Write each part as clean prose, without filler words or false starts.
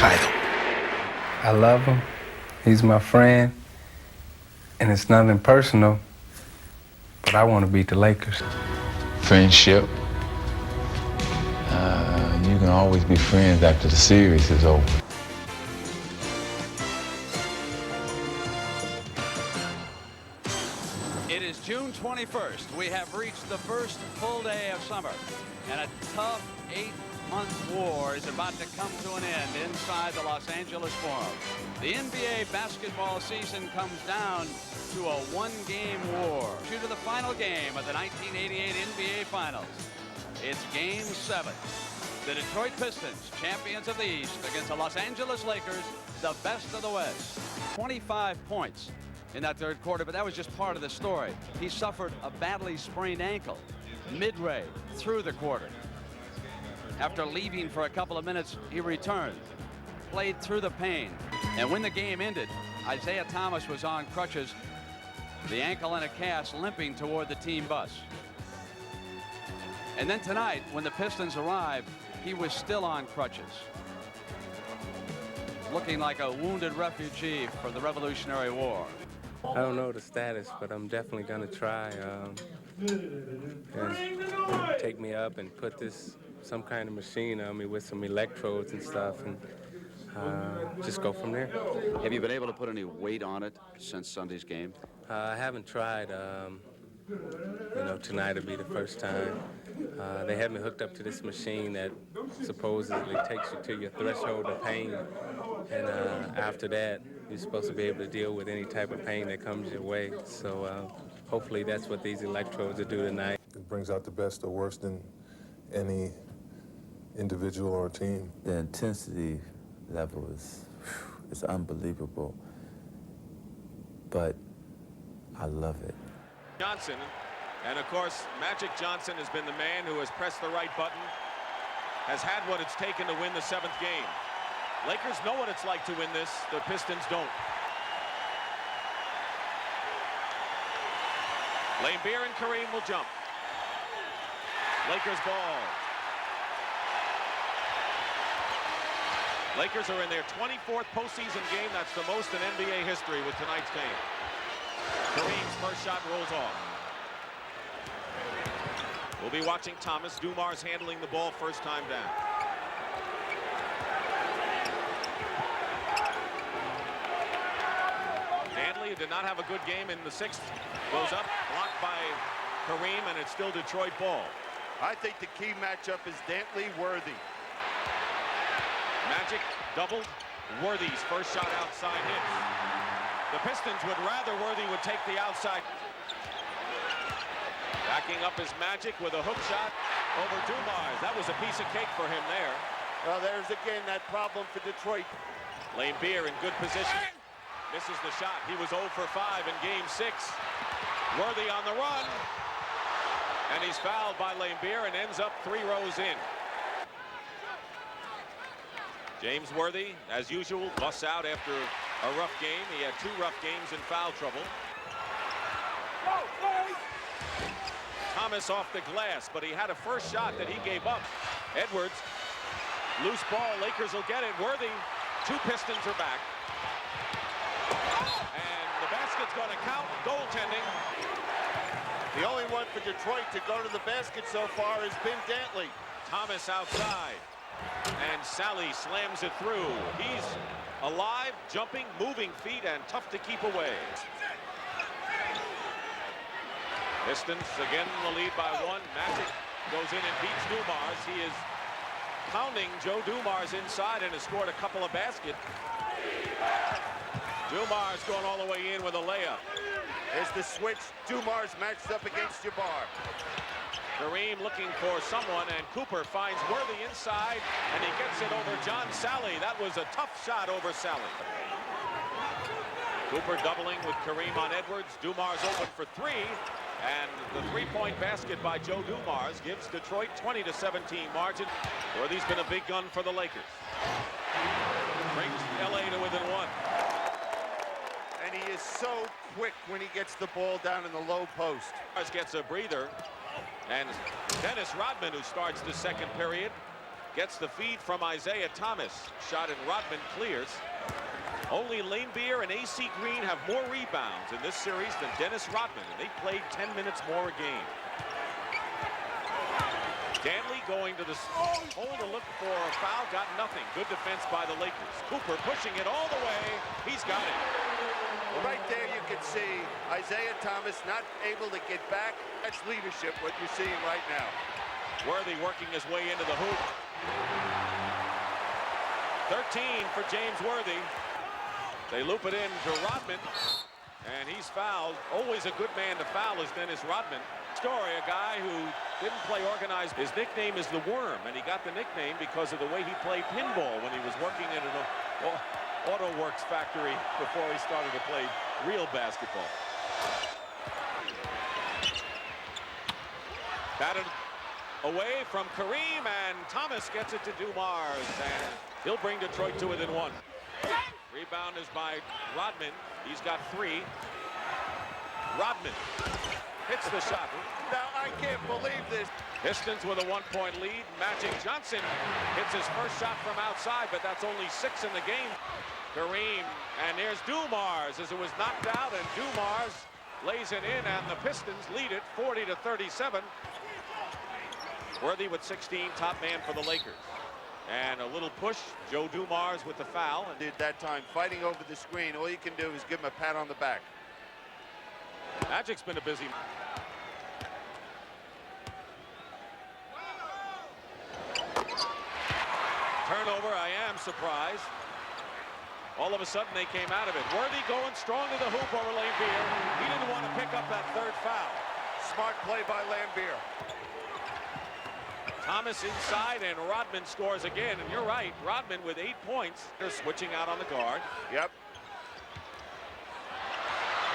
title. I love him. He's my friend. And it's nothing personal, but I want to beat the Lakers. Friendship. You can always be friends after the series is over. It is June 21st. We have reached the first full day of summer, and a tough 8-month war is about to come to an end inside the Los Angeles Forum. The NBA basketball season comes down to a one-game war. To the final game of the 1988 NBA Finals. It's Game 7. The Detroit Pistons, champions of the East, against the Los Angeles Lakers, the best of the West. 25 points in that third quarter, but that was just part of the story. He suffered a badly sprained ankle midway through the quarter. After leaving for a couple of minutes, he returned, played through the pain, and when the game ended, Aijeiaatomass was on crutches, the ankle and a cast limping toward the team bus. And then tonight, when the Pistons arrived, he was still on crutches, looking like a wounded refugee for the Revolutionary War. I don't know the status, but I'm definitely going to try and take me up and put some kind of machine on me with some electrodes and stuff, and just go from there. Have you been able to put any weight on it since Sunday's game? I haven't tried. Tonight will be the first time. They had me hooked up to this machine that supposedly takes you to your threshold of pain, and after that, you're supposed to be able to deal with any type of pain that comes your way. So hopefully that's what these electrodes will do tonight. It brings out the best or worst in any individual or team. The intensity level is unbelievable, but I love it. Johnson, and of course, Magic Johnson has been the man who has pressed the right button, has had what it's taken to win the 7th game. Lakers know what it's like to win this. The Pistons don't. Laimbeer and Kareem will jump. Lakers ball. Lakers are in their 24th postseason game. That's the most in NBA history with tonight's game. Kareem's first shot rolls off. We'll be watching Thomas. Dumars handling the ball first time down. Dantley did not have a good game in the 6th. Goes up, blocked by Kareem, and it's still Detroit ball. I think the key matchup is Dantley-Worthy. Magic doubled. Worthy's first shot outside hits. The Pistons would rather Worthy would take the outside. Backing up is Magic with a hook shot over Dumars. That was a piece of cake for him there. Well, there's again that problem for Detroit. Laimbeer in good position. Misses the shot. He was 0 for 5 in Game 6. Worthy on the run. And he's fouled by Laimbeer and ends up 3 rows in. James Worthy, as usual, busts out after a rough game. He had 2 rough games in foul trouble. Thomas off the glass, but he had a first shot that he gave up. Edwards, loose ball, Lakers will get it. Worthy, 2 Pistons are back. And the basket's going to count, goaltending. The only one for Detroit to go to the basket so far has been Dantley. Thomas outside, and Sally slams it through. He's alive, jumping, moving feet, and tough to keep away. Pistons again in the lead by 1. Magic goes in and beats Dumars. He is pounding Joe Dumars inside and has scored a couple of baskets. Dumars going all the way in with a layup. There's the switch. Dumars matched up against Jabbar. Kareem looking for someone, and Cooper finds Worthy inside, and he gets it over John Sally. That was a tough shot over Sally. Cooper doubling with Kareem on Edwards. Dumars open for 3, and the 3-point basket by Joe Dumars gives Detroit 20-17 margin. Worthy's been a big gun for the Lakers. Brings LA to within 1. And he is so quick when he gets the ball down in the low post. Gets a breather, and Dennis Rodman, who starts the 2nd period, gets the feed from Aizea-Thomas. Shot and Rodman clears. Only Laimbeer and AC Green have more rebounds in this series than Dennis Rodman, and they played 10 minutes more a game. Danley going to the hole to look for a foul, got nothing. Good defense by the Lakers. Cooper pushing it all the way. He's got it. Right there you can see Aizea-Thomas not able to get back. That's leadership, what you're seeing right now. Worthy working his way into the hoop. 13 for James Worthy. They loop it in to Rodman, and he's fouled. Always a good man to foul is Dennis Rodman. Story, a guy who didn't play organized. His nickname is the Worm, and he got the nickname because of the way he played pinball when he was working in an auto works factory before he started to play real basketball. Batted away from Kareem, and Thomas gets it to Dumars, and he'll bring Detroit to within one. Rebound is by Rodman. He's got 3. Rodman hits the shot. Now, I can't believe this. Pistons with a 1-point lead. Magic-Johnson hits his first shot from outside, but that's only 6 in the game. Kareem, and there's Dumars as it was knocked out, and Dumars lays it in, and the Pistons lead it 40-37. Worthy with 16, top man for the Lakers. And a little push, Joe Dumars with the foul. And Did that time fighting over the screen. All you can do is give him a pat on the back. Magic's been a busy. Turnover, I am surprised. All of a sudden they came out of it. Worthy going strong to the hoop over Laimbeer. He didn't want to pick up that third foul. Smart play by Laimbeer. Thomas inside, and Rodman scores again. And you're right, Rodman with 8 points. They're switching out on the guard. Yep.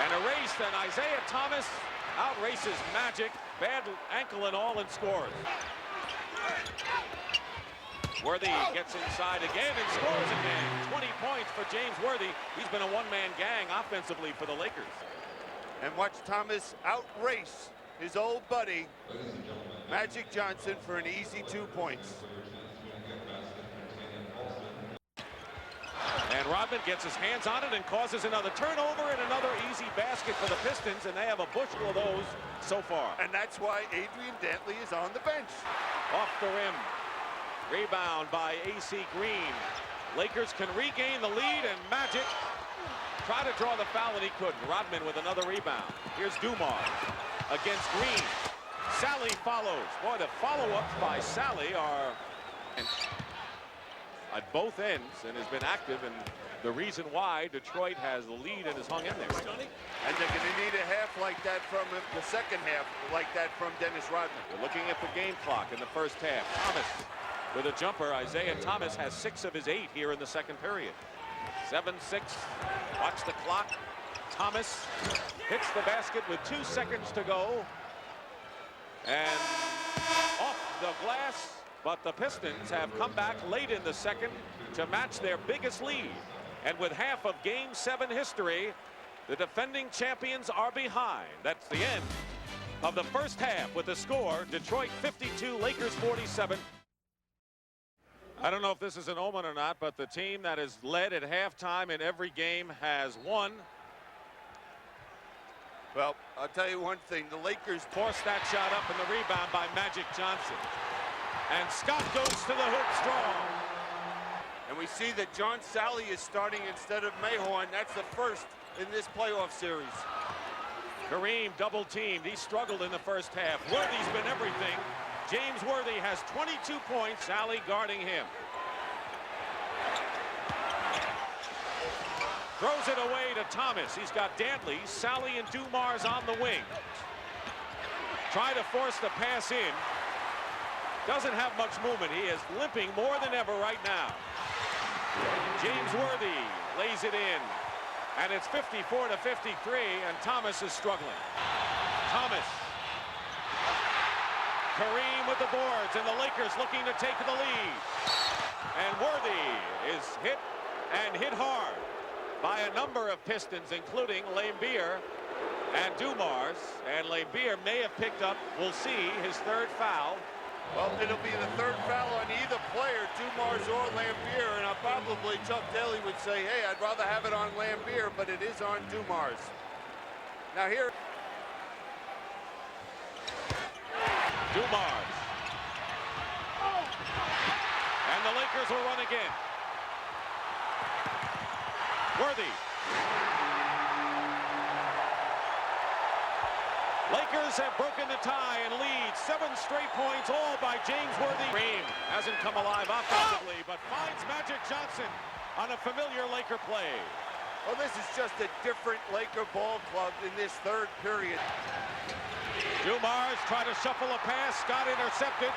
And erased, and Aizea-Thomas outraces Magic. Bad ankle and all, and scores. Worthy gets inside again and scores again. 20 points for James Worthy. He's been a one-man gang offensively for the Lakers. And watch Thomas outrace his old buddy, Magic-Johnson, for an easy 2 points. And Rodman gets his hands on it and causes another turnover and another easy basket for the Pistons, and they have a bushel of those so far. And that's why Adrian Dantley is on the bench. Off the rim. Rebound by AC Green. Lakers can regain the lead, and Magic tried to draw the foul, and he couldn't. Rodman with another rebound. Here's Dumars against Green. Sally follows. Boy, the follow-ups by Sally are at both ends and has been active, and the reason why Detroit has the lead and has hung in there. And they're going to need a half like that from him, the second half like that from Dennis Rodman. We're looking at the game clock in the first half. Thomas with a jumper. Aizea-Thomas has 6 of his 8 here in the second period. 7-6. Watch the clock. Thomas hits the basket with 2 seconds to go. And off the glass, but the Pistons have come back late in the second to match their biggest lead. And with half of Game 7 history, the defending champions are behind. That's the end of the first half with the score, Detroit 52, Lakers 47. I don't know if this is an omen or not, but the team that has led at halftime in every game has won. Well, I'll tell you one thing, the Lakers Forced that shot up and the rebound by Magic-Johnson. And Scott goes to the hoop strong. And we see that John Sally is starting instead of Mayhorn. That's the first in this playoff series. Kareem double-teamed. He struggled in the first half. Worthy's been everything. James Worthy has 22 points. Sally guarding him. Throws it away to Thomas. He's got Dantley, Sally, and Dumars on the wing. Try to force the pass in. Doesn't have much movement. He is limping more than ever right now. James Worthy lays it in. And it's 54-53, and Thomas is struggling. Thomas. Kareem with the boards, and the Lakers looking to take the lead. And Worthy is hit, and hit hard, by a number of Pistons, including Laimbeer and Dumars. And Laimbeer may have picked up, we'll see, his third foul. Well, it'll be the third foul on either player, Dumars or Lambier, and probably Chuck Daly would say, hey, I'd rather have it on Lambier, but it is on Dumars. Now here. Dumars. And the Lakers will run again. Worthy. Lakers have broken the tie and lead 7 straight points, all by James Worthy. Ream hasn't come alive offensively, but finds Magic-Johnson on a familiar Laker play. Well, this is just a different Laker ball club in this third period. Dumars tried to shuffle a pass. Scott intercepted.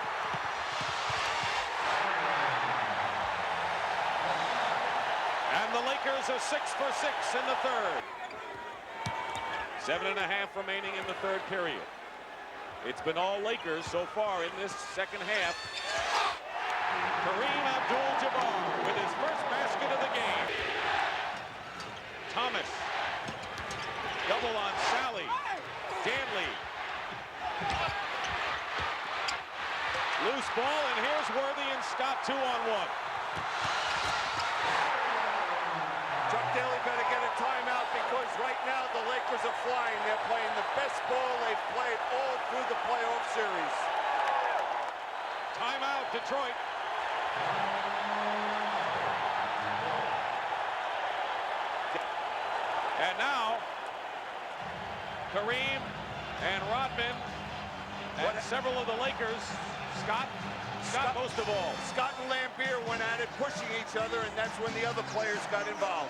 And the Lakers are 6 for 6 in the third. 7.5 remaining in the third period. It's been all Lakers so far in this second half. Kareem Abdul-Jabbar with his first basket of the game. Thomas. Double on Sally. Danley. Loose ball, and here's Worthy and Scott 2-on-1. Chuck Daly better get a timeout because right now the Lakers are flying. They're playing the best ball they've played all through the playoff series. Timeout, Detroit. And now, Kareem and Rodman and several of the Lakers. Scott most of all. Scott and Lambier went at it, pushing each other, and that's when the other players got involved.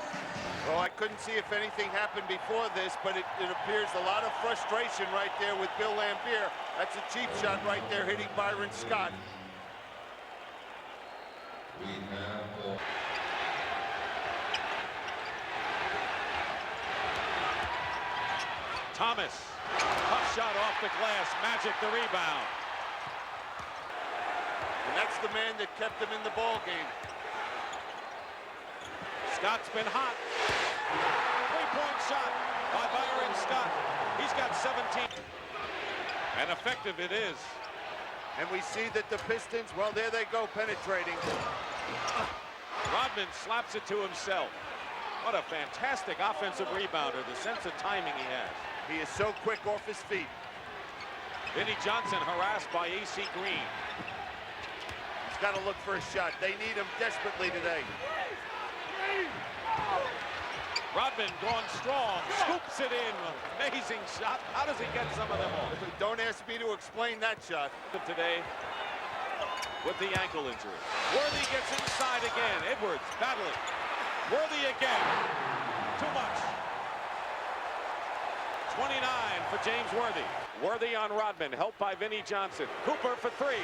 Well, I couldn't see if anything happened before this, but it appears a lot of frustration right there with Bill Lambier. That's a cheap shot right there, hitting Byron Scott. Thomas, tough shot off the glass. Magic the rebound. And that's the man that kept them in the ball game. Scott's been hot. Three-point shot by Byron Scott. He's got 17. And effective it is. And we see that the Pistons, well, there they go, penetrating. Rodman slaps it to himself. What a fantastic offensive rebounder, the sense of timing he has. He is so quick off his feet. Vinnie Johnson harassed by A.C. Green. He's got to look for a shot. They need him desperately today. Rodman going strong, scoops it in. Amazing shot. How does he get some of them off? Don't ask me to explain that shot. Today with the ankle injury. Worthy gets inside again. Edwards battling. Worthy again. Too much. 29 for James Worthy. Worthy on Rodman, helped by Vinnie Johnson. Cooper for three.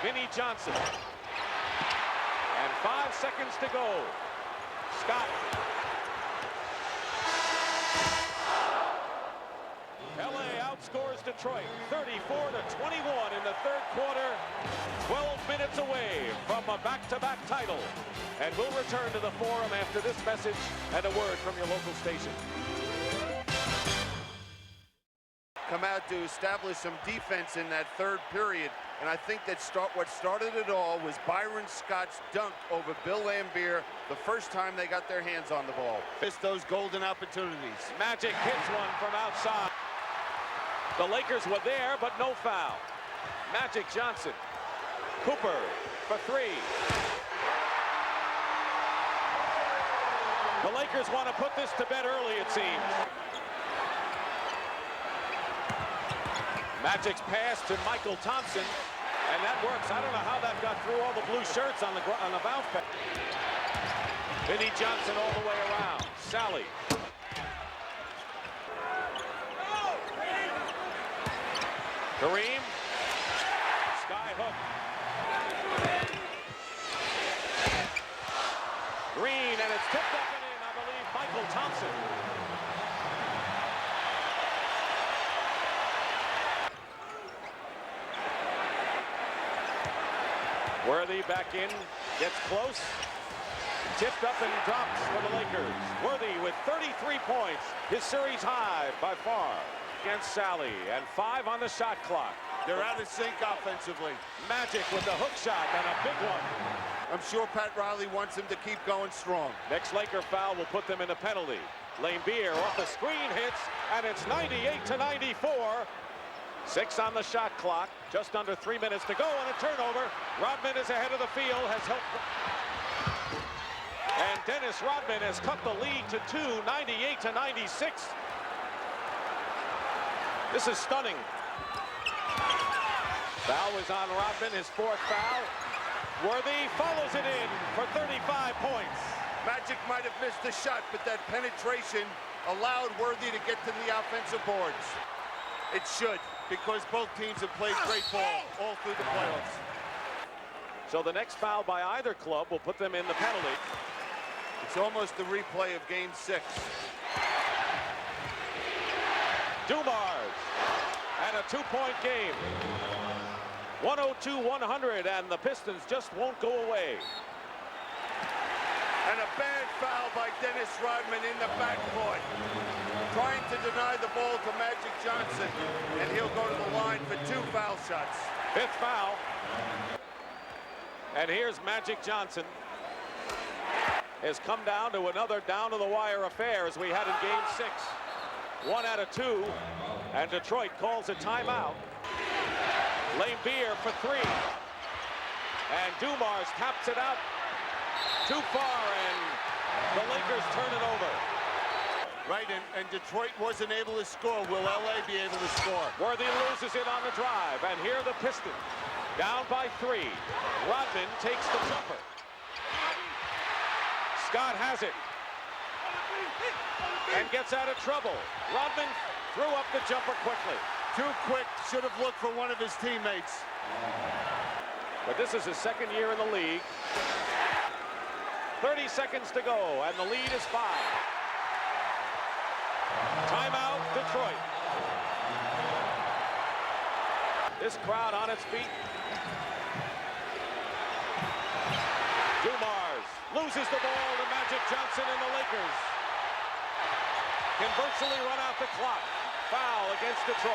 Vinnie Johnson. And 5 seconds to go. Scott. LA outscores Detroit 34-21 in the third quarter. 12 minutes away from a back-to-back title. And we'll return to the forum after this message and a word from your local station. Come out to establish some defense in that third period. And I think that what started it all was Byron Scott's dunk over Bill Lambier the first time they got their hands on the ball. Missed those golden opportunities. Magic hits one from outside. The Lakers were there, but no foul. Magic Johnson. Cooper for three. The Lakers want to put this to bed early, it seems. Magic's pass to Michael Thompson, and that works. I don't know how that got through all the blue shirts on the bounce pass. Vinnie Johnson all the way around. Sally. Kareem. Sky hook. Green, and it's tipped up and in, I believe, Michael Thompson. Worthy back in, gets close. Tipped up and drops for the Lakers. Worthy with 33 points, his series high by far. against Sally, and 5 on the shot clock. They're out of sync offensively. Magic with the hook shot and a big one. I'm sure Pat Riley wants them to keep going strong. Next Laker foul will put them in a penalty. Lane Beer off the screen hits, and it's 98-94. 6 on the shot clock, just under 3 minutes to go, and a turnover. Rodman is ahead of the field, has helped. And Dennis Rodman has cut the lead to 2, 98-96. This is stunning. Foul was on Rodman, his 4th foul. Worthy follows it in for 35 points. Magic might have missed the shot, but that penetration allowed Worthy to get to the offensive boards. It should, because both teams have played great ball all through the playoffs. So the next foul by either club will put them in the penalty. It's almost the replay of Game 6. Dumars, and a 2-point game. 102-100, and the Pistons just won't go away. And a bad foul by Dennis Rodman in the backcourt. Trying to deny the ball to Magic Johnson, and he'll go to the line for 2 foul shots. 5th foul. And here's Magic Johnson. Has come down to another down-to-the-wire affair as we had in Game 6. 1 out of 2, and Detroit calls a timeout. Lane Beer for 3. And Dumars taps it out too far, and the Lakers turn it over. Right, and Detroit wasn't able to score. Will LA be able to score? Worthy loses it on the drive, and here the Pistons down by 3. Rodman takes the jumper. Scott has it and gets out of trouble. Rodman threw up the jumper quickly. Too quick, should have looked for one of his teammates. But this is his 2nd year in the league. 30 seconds to go, and the lead is 5. Timeout, Detroit. This crowd on its feet. Dumars loses the ball to Magic Johnson and the Lakers can virtually run out the clock. Foul against Detroit.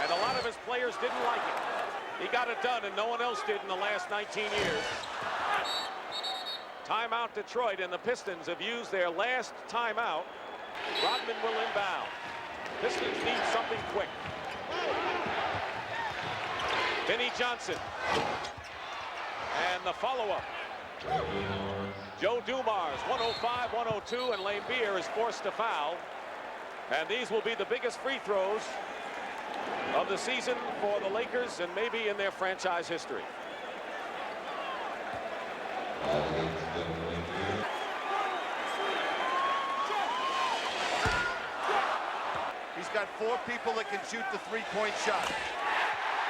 And a lot of his players didn't like it. He got it done, and no one else did in the last 19 years. Timeout Detroit, and the Pistons have used their last timeout. Rodman will inbound. Pistons need something quick. Vinnie Johnson. And the follow-up. Joe Dumars, 105-102, and Lane Beer is forced to foul. And these will be the biggest free throws of the season for the Lakers and maybe in their franchise history. He's got 4 people that can shoot the 3-point shot.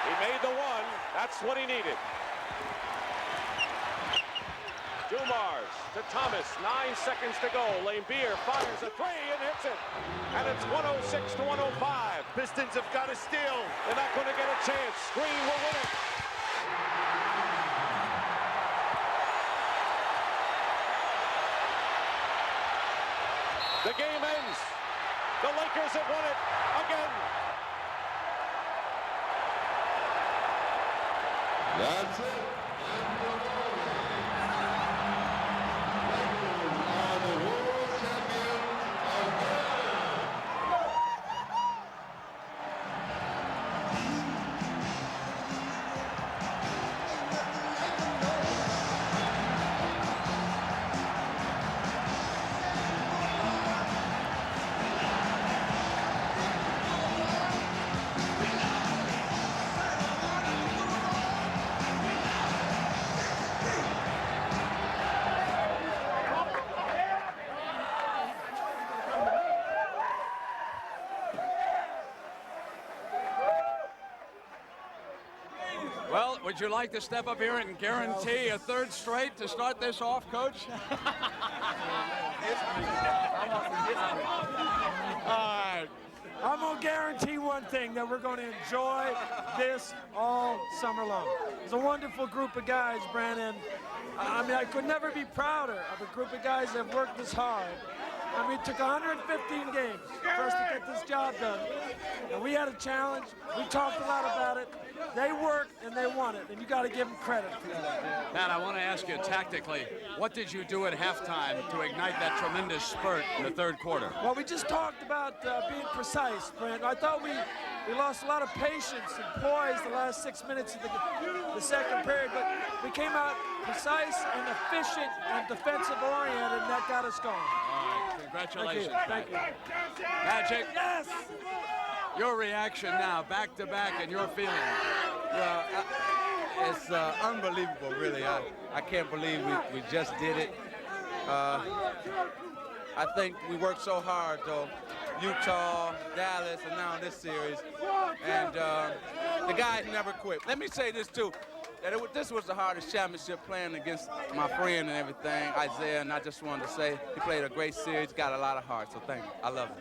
He made the one. That's what he needed. Dumars to Thomas. 9 seconds to go. Lane Beer fires a 3 and hits it. And it's 106-105. Pistons have got to steal. They're not going to get a chance. Green will win it. The game ends. The Lakers have won it again. That's it. Well, would you like to step up here and guarantee a 3rd straight to start this off, Coach? All right. I'm going to guarantee one thing, that we're going to enjoy this all summer long. It's a wonderful group of guys, Brandon. I mean, I could never be prouder of a group of guys that have worked this hard. I mean, it took 115 games for us to get this job done. And we had a challenge. We talked a lot about it. They worked and they won it, and you got to give them credit for that. Matt, I want to ask you tactically, what did you do at halftime to ignite that tremendous spurt in the third quarter? Well, we just talked about being precise, Brent. I thought we lost a lot of patience and poise the last 6 minutes of the second period, but we came out precise and efficient and defensive-oriented, and that got us going. All right, congratulations. Thank you. Magic, Yes! your reaction now, back-to-back, and your feeling. Well, it's unbelievable, really. I can't believe we just did it. I think we worked so hard, though. Utah, Dallas, and now this series. And the guys never quit. Let me say this, too. That this was the hardest championship playing against my friend and everything, Isaiah, and I just wanted to say he played a great series, got a lot of heart, so thank you. I love him.